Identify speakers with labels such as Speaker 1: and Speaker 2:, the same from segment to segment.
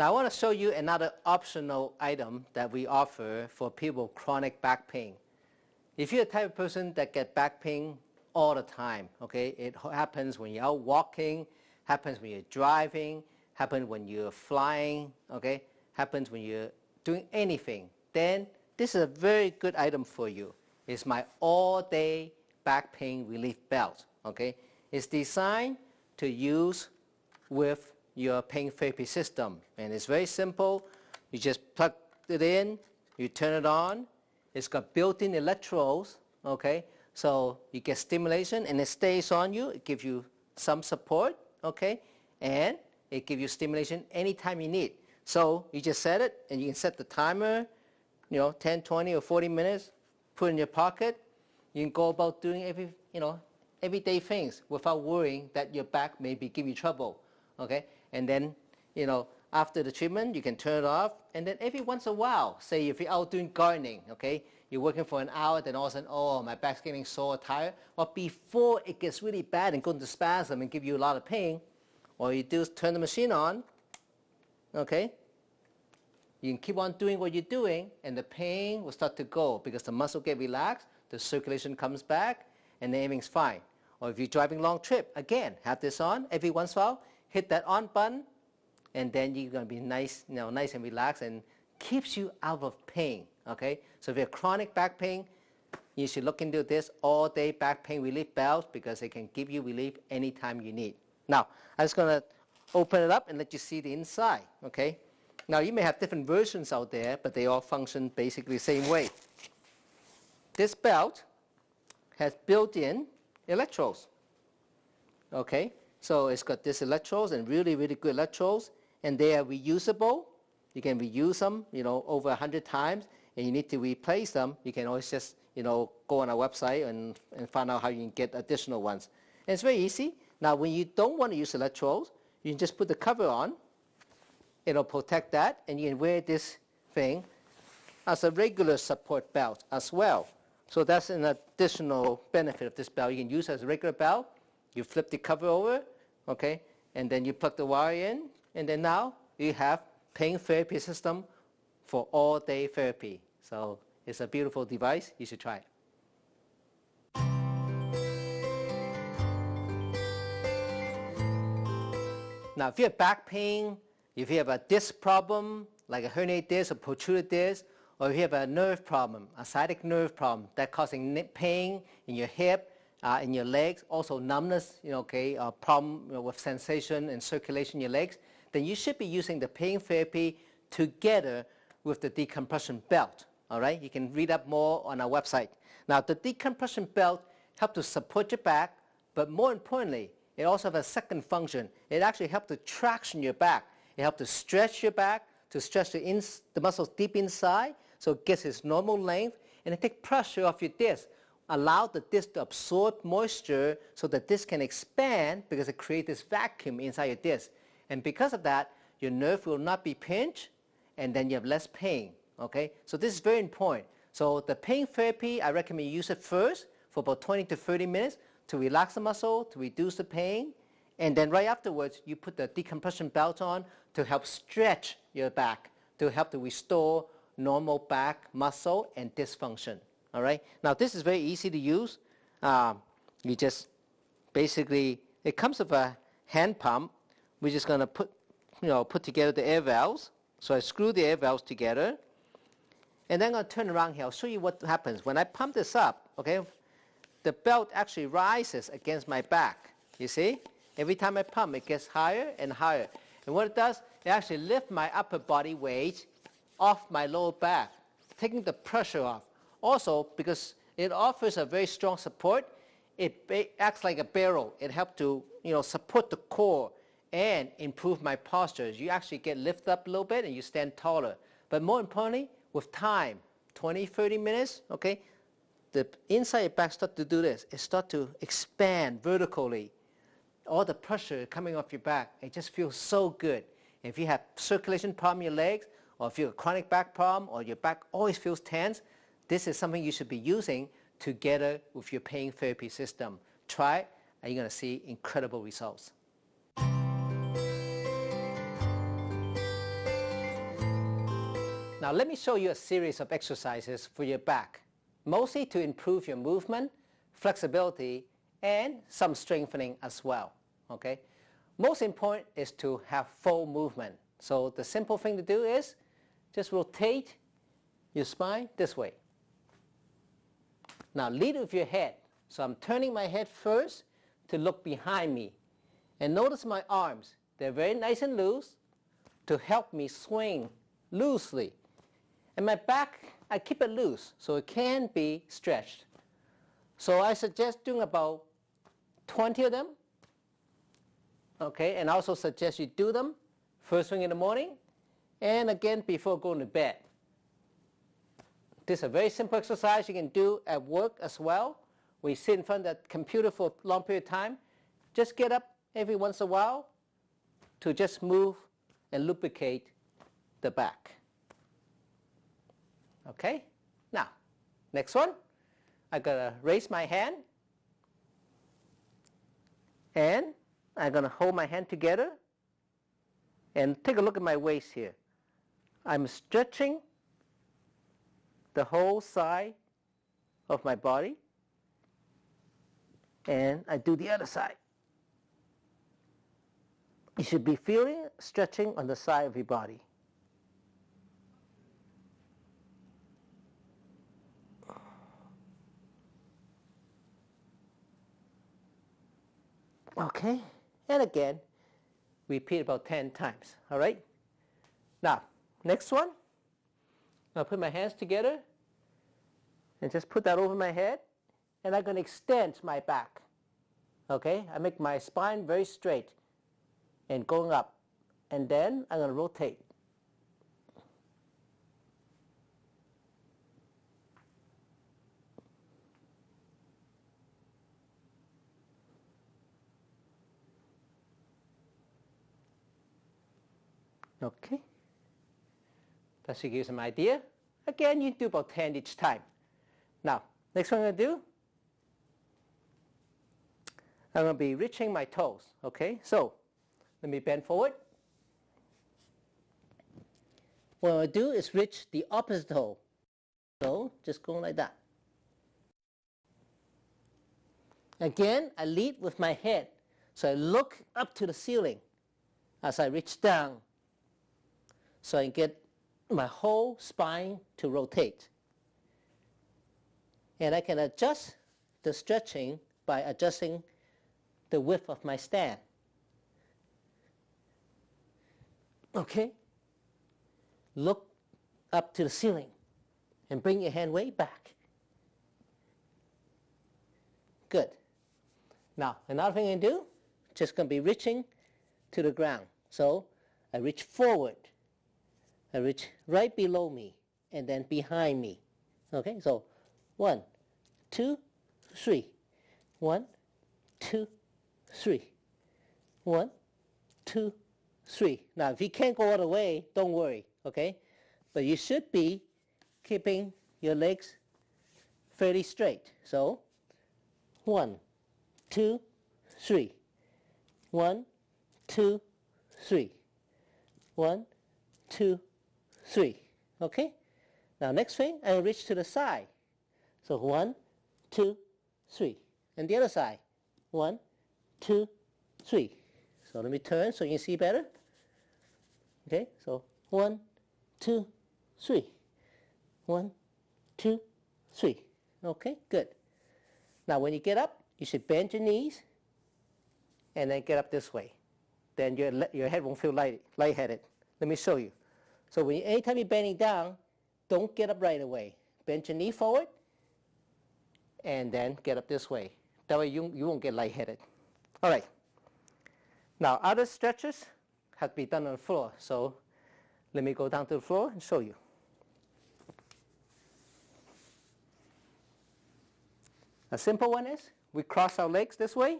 Speaker 1: Now I want to show you another optional item that we offer for people with chronic back pain. If you're the type of person that get back pain all the time, okay, it happens when you're out walking, happens when you're driving, happens when you're flying, okay, happens when you're doing anything, then this is a very good item for you. It's my all-day back pain relief belt, okay. It's designed to use with your pain therapy system, and it's very simple. You just plug it in, you turn it on. It's got built-in electrodes, okay, so you get stimulation and it stays on you. It gives you some support, okay, and it gives you stimulation anytime you need. So you just set it, and you can set the timer, 10, 20, or 40 minutes, put it in your pocket. You can go about doing everyday things without worrying that your back may be giving you trouble, okay? And then, after the treatment, you can turn it off, and then every once in a while, say if you're out doing gardening, okay, you're working for an hour, then all of a sudden, oh, my back's getting sore, tired. Well, before it gets really bad and go into spasm and give you a lot of pain, all you do is turn the machine on, okay? You can keep on doing what you're doing, and the pain will start to go because the muscle get relaxed, the circulation comes back, and then everything's fine. Or if you're driving a long trip, again, have this on every once in a while, hit that on button, and then you're going to be nice and relaxed, and keeps you out of pain, okay? So if you have chronic back pain, you should look into this all-day back pain relief belt because it can give you relief anytime you need. Now, I'm just going to open it up and let you see the inside, okay? Now, you may have different versions out there, but they all function basically the same way. This belt has built-in electrodes, okay? So it's got these electrodes, and really, really good electrodes, and they are reusable. You can reuse them, over 100 times, and you need to replace them. You can always just, go on our website and find out how you can get additional ones. And it's very easy. Now, when you don't want to use electrodes, you can just put the cover on. It'll protect that, and you can wear this thing as a regular support belt as well. So that's an additional benefit of this belt. You can use it as a regular belt. You flip the cover over, okay, and then you plug the wire in, and then now you have pain therapy system for all-day therapy. So it's a beautiful device. You should try it. Now, if you have back pain, if you have a disc problem, like a herniated disc or protruded disc, or if you have a nerve problem, a sciatic nerve problem that's causing pain in your hip, in your legs, also numbness, problem with sensation and circulation in your legs, then you should be using the pain therapy together with the decompression belt, all right? You can read up more on our website. Now, the decompression belt helps to support your back, but more importantly, it also has a second function. It actually helps to traction your back. It helps to stretch your back, to stretch the muscles deep inside, so it gets its normal length, and it takes pressure off your disc. Allow the disc to absorb moisture so the disc can expand because it creates this vacuum inside your disc. And because of that, your nerve will not be pinched, and then you have less pain, okay? So this is very important. So the pain therapy, I recommend you use it first for about 20 to 30 minutes to relax the muscle, to reduce the pain, and then right afterwards, you put the decompression belt on to help stretch your back, to help to restore normal back muscle and disc function. All right. Now this is very easy to use. You just basically, it comes with a hand pump. We're just going to put together the air valves. So I screw the air valves together, and then I'm going to turn around here. I'll show you what happens when I pump this up. Okay, the belt actually rises against my back. You see, every time I pump, it gets higher and higher. And what it does, it actually lifts my upper body weight off my lower back, taking the pressure off. Also, because it offers a very strong support, it acts like a barrel. It helps to support the core and improve my posture. You actually get lifted up a little bit and you stand taller. But more importantly, with time, 20, 30 minutes, okay, the inside your back starts to do this. It starts to expand vertically. All the pressure coming off your back, it just feels so good. If you have circulation problem in your legs, or if you have a chronic back problem, or your back always feels tense, this is something you should be using together with your pain therapy system. Try it, and you're going to see incredible results. Now let me show you a series of exercises for your back, mostly to improve your movement, flexibility, and some strengthening as well. Okay? Most important is to have full movement. So the simple thing to do is just rotate your spine this way. Now lead with your head. So I'm turning my head first to look behind me. And notice my arms. They're very nice and loose to help me swing loosely. And my back, I keep it loose so it can be stretched. So I suggest doing about 20 of them. Okay, and I also suggest you do them first thing in the morning and again before going to bed. This is a very simple exercise you can do at work as well. We sit in front of the computer for a long period of time. Just get up every once in a while to just move and lubricate the back. Okay, now next one. I'm going to raise my hand and I'm going to hold my hand together and take a look at my waist here. I'm stretching the whole side of my body, and I do the other side. You should be feeling stretching on the side of your body. Okay, and again, repeat about 10 times, all right? Now, next one, I'll put my hands together and just put that over my head, and I'm going to extend my back, okay? I make my spine very straight and going up, and then I'm going to rotate. Okay, that should give you some idea. Again, you do about 10 each time. Now, next one I'm going to do, I'm going to be reaching my toes. Okay, so let me bend forward. What I'm going to do is reach the opposite toe. So just going like that. Again, I lead with my head. So I look up to the ceiling as I reach down. So I get my whole spine to rotate. And I can adjust the stretching by adjusting the width of my stand. Okay? Look up to the ceiling and bring your hand way back. Good. Now, another thing I do, just going to be reaching to the ground. So I reach forward. I reach right below me and then behind me. Okay, so 1, 2, 3. 1, 2, 3. 1, 2, 3. Now, if you can't go all the way, don't worry, okay? But you should be keeping your legs fairly straight. So 1, 2, 3. 1, 2, 3. 1, 2, 3. Okay? Now next thing, I'll reach to the side. So 1, 2, 3. And the other side. 1, 2, 3. So let me turn so you can see better. Okay? So 1, 2, 3. 1, 2, 3. Okay? Good. Now when you get up, you should bend your knees and then get up this way. Then your head won't feel lightheaded. Let me show you. So anytime you're bending down, don't get up right away. Bend your knee forward and then get up this way. That way you won't get lightheaded. All right. Now other stretches have to be done on the floor. So let me go down to the floor and show you. A simple one is we cross our legs this way.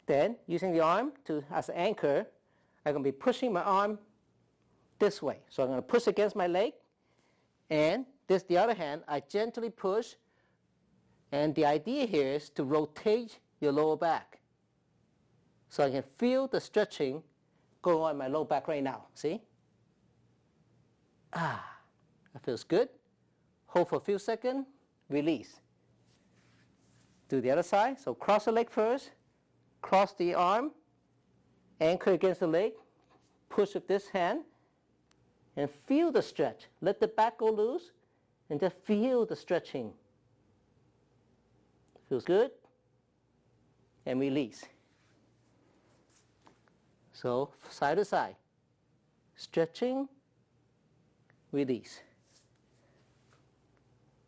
Speaker 1: Then using the arm as an anchor, I'm going to be pushing my arm this way. So I'm going to push against my leg, and the other hand, I gently push, and the idea here is to rotate your lower back. So I can feel the stretching going on in my lower back right now, see? Ah. That feels good. Hold for a few seconds, release. Do the other side. So cross the leg first, cross the arm, anchor against the leg, push with this hand, and feel the stretch. Let the back go loose, and just feel the stretching. Feels good. And release. So side to side. Stretching, release.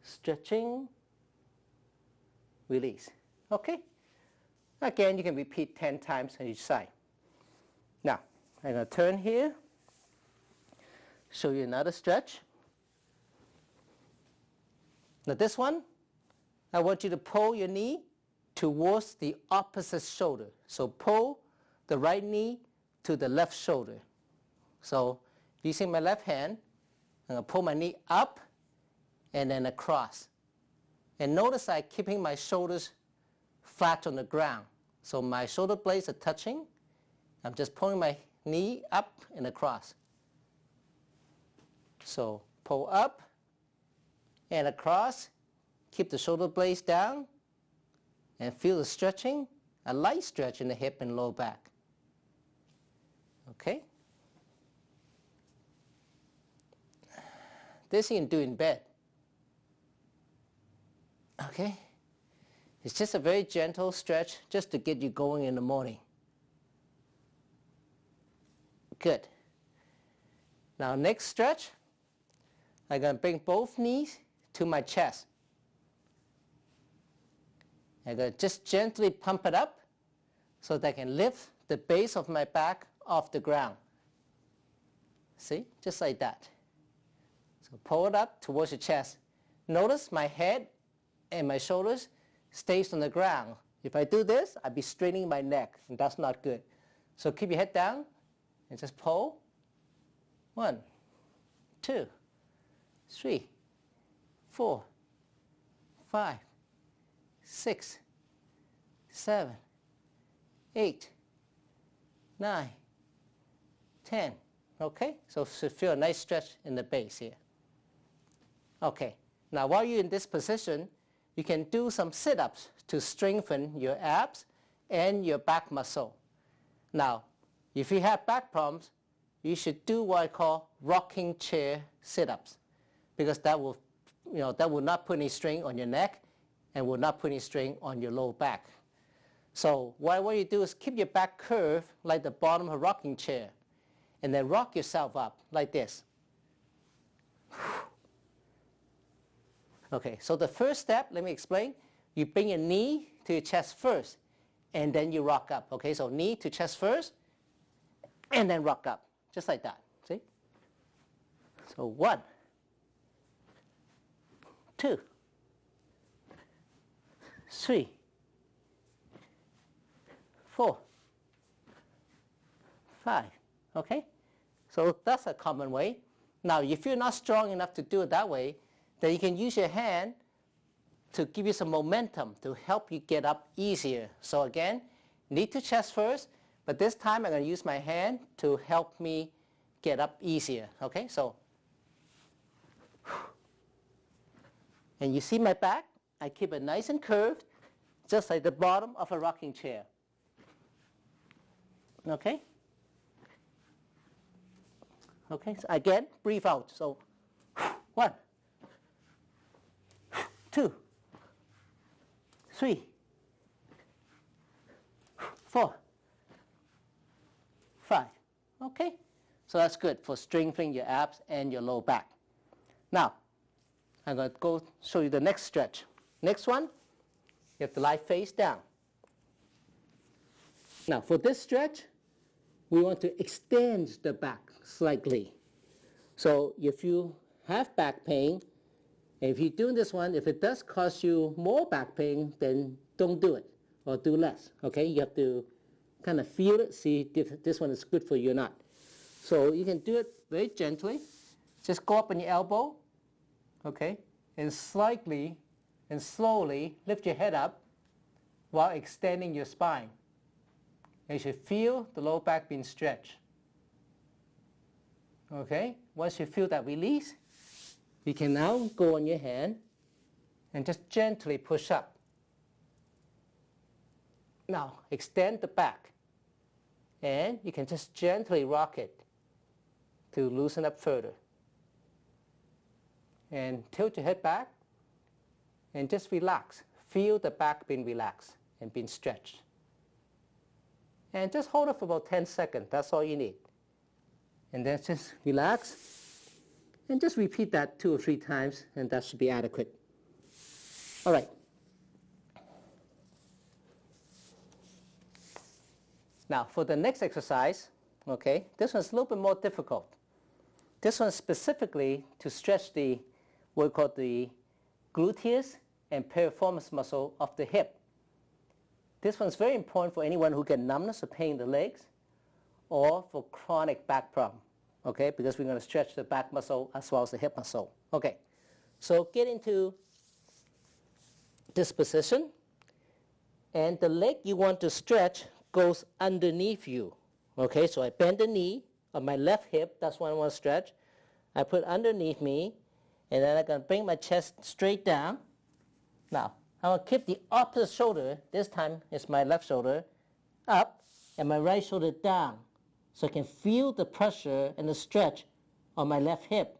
Speaker 1: Stretching, release. Okay? Again, you can repeat 10 times on each side. Now, I'm going to turn here, show you another stretch. Now this one, I want you to pull your knee towards the opposite shoulder. So pull the right knee to the left shoulder. So using my left hand, I'm going to pull my knee up and then across. And notice I'm keeping my shoulders flat on the ground. So my shoulder blades are touching. I'm just pulling my knee up and across. So pull up and across. Keep the shoulder blades down and feel the stretching, a light stretch in the hip and low back. Okay? This you can do in bed. Okay? It's just a very gentle stretch just to get you going in the morning. Good. Now next stretch, I'm going to bring both knees to my chest. I'm going to just gently pump it up so that I can lift the base of my back off the ground. See? Just like that. So pull it up towards your chest. Notice my head and my shoulders stays on the ground. If I do this, I'd be straining my neck, and that's not good. So keep your head down and just pull. 1, 2, 3, 4, 5, 6, 7, 8, 9, 10. Okay? So feel a nice stretch in the base here. Okay. Now while you're in this position, you can do some sit-ups to strengthen your abs and your back muscle. Now, if you have back problems, you should do what I call rocking chair sit-ups, because that will not put any strain on your neck and will not put any strain on your low back. So what I want you to do is keep your back curved like the bottom of a rocking chair, and then rock yourself up like this. Okay, so the first step, let me explain. You bring your knee to your chest first, and then you rock up. Okay, so knee to chest first, and then rock up, just like that. See? So 1, 2, 3, 4, 5. Okay? So that's a common way. Now, if you're not strong enough to do it that way, then you can use your hand to give you some momentum to help you get up easier. So again, knee to chest first, but this time I'm going to use my hand to help me get up easier. Okay, so, and you see my back? I keep it nice and curved, just like the bottom of a rocking chair. Okay? Okay, so again, breathe out. So 1, 2, 3, 4, 5. Okay? So that's good for strengthening your abs and your low back. Now, I'm going to go show you the next stretch. Next one, you have to lie face down. Now, for this stretch, we want to extend the back slightly. So if you have back pain, and if you're doing this one, if it does cause you more back pain, then don't do it, or do less. Okay, you have to kind of feel it, see if this one is good for you or not. So you can do it very gently. Just go up on your elbow, okay, and slightly and slowly lift your head up while extending your spine. And you should feel the lower back being stretched. Okay, once you feel that release, You can now go on your hand and just gently push up. Now extend the back, and you can just gently rock it to loosen up further. And tilt your head back and just relax. Feel the back being relaxed and being stretched. And just hold it for about 10 seconds. That's all you need. And then just relax. And just repeat that 2 or 3 times, and that should be adequate. All right. Now, for the next exercise, okay, this one's a little bit more difficult. This one's specifically to stretch the, what we call the gluteus and piriformis muscle of the hip. This one's very important for anyone who gets numbness or pain in the legs, or for chronic back problem, okay, because we're going to stretch the back muscle as well as the hip muscle. Okay, so get into this position, and the leg you want to stretch goes underneath you. Okay, so I bend the knee on my left hip, that's what I want to stretch. I put underneath me, and then I'm going to bring my chest straight down. Now, I'm going to keep the opposite shoulder, this time it's my left shoulder, up, and my right shoulder down, so I can feel the pressure and the stretch on my left hip.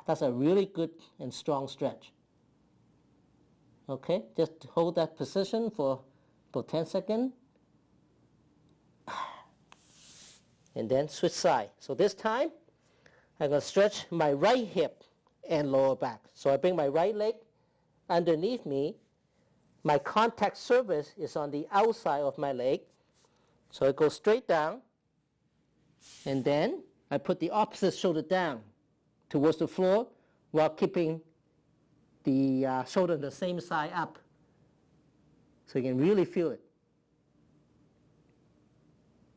Speaker 1: That's a really good and strong stretch. Okay, just hold that position for about 10 seconds. And then switch side. So this time, I'm going to stretch my right hip and lower back. So I bring my right leg underneath me. My contact surface is on the outside of my leg. So it goes straight down. And then I put the opposite shoulder down towards the floor while keeping the shoulder the same side up. So you can really feel it.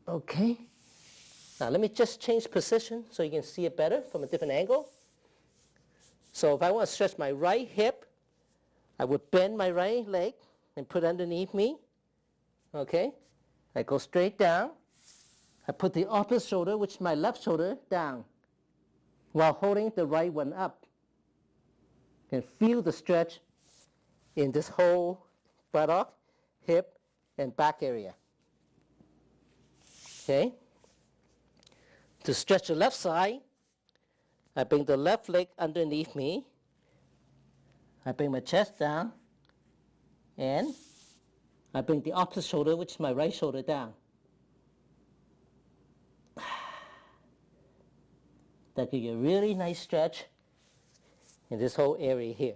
Speaker 1: Okay. Now let me just change position so you can see it better from a different angle. So if I want to stretch my right hip, I would bend my right leg and put underneath me. Okay. I go straight down. I put the opposite shoulder, which is my left shoulder, down while holding the right one up. You can feel the stretch in this whole buttock, hip, and back area. Okay. To stretch the left side, I bring the left leg underneath me. I bring my chest down, and I bring the opposite shoulder, which is my right shoulder, down. That gives you a really nice stretch in this whole area here.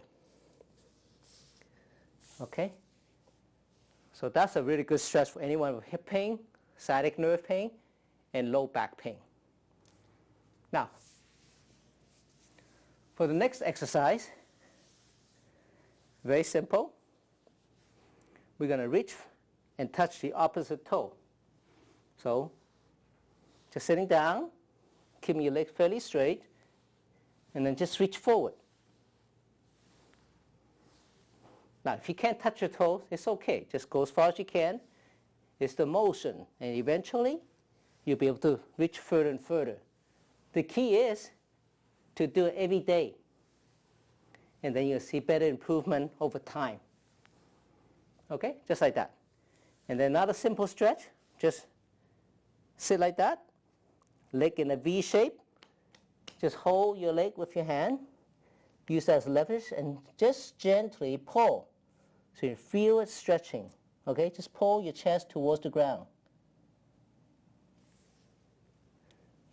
Speaker 1: Okay? So that's a really good stretch for anyone with hip pain, sciatic nerve pain, and low back pain. Now, for the next exercise, very simple. We're going to reach and touch the opposite toe. So, just sitting down, keeping your legs fairly straight, and then just reach forward. Now, if you can't touch your toes, it's okay. Just go as far as you can. It's the motion, and eventually, you'll be able to reach further and further. The key is to do it every day, and then you'll see better improvement over time. Okay, just like that. And then another simple stretch, just sit like that, leg in a V shape. Just hold your leg with your hand, use that as leverage, and just gently pull. So you feel it stretching. Okay, just pull your chest towards the ground.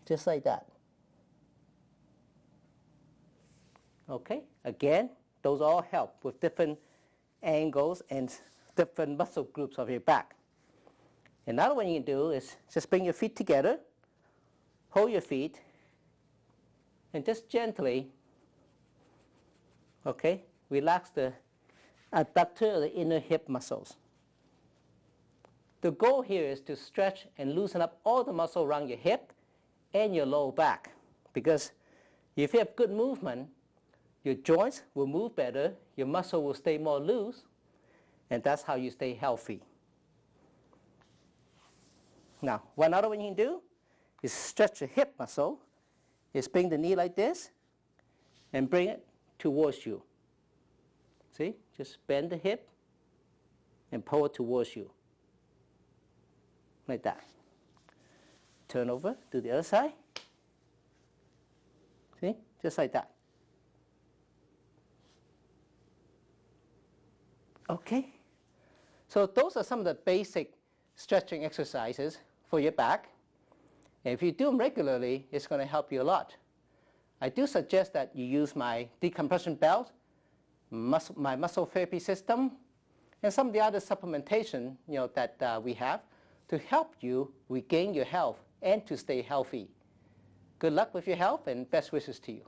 Speaker 1: Just like that. Okay, again, those all help with different angles and different muscle groups of your back. Another one you can do is just bring your feet together, hold your feet, and just gently, okay, relax the adductor or the inner hip muscles. The goal here is to stretch and loosen up all the muscle around your hip and your lower back, because if you have good movement, your joints will move better, your muscle will stay more loose, and that's how you stay healthy. Now, one other one you can do is stretch your hip muscle is bring the knee like this and bring it towards you. See? Just bend the hip and pull it towards you. Like that. Turn over to the other side. See? Just like that. Okay. So those are some of the basic stretching exercises for your back. And if you do them regularly, it's going to help you a lot. I do suggest that you use my decompression belt, my muscle therapy system, and some of the other supplementation that we have to help you regain your health and to stay healthy. Good luck with your health and best wishes to you.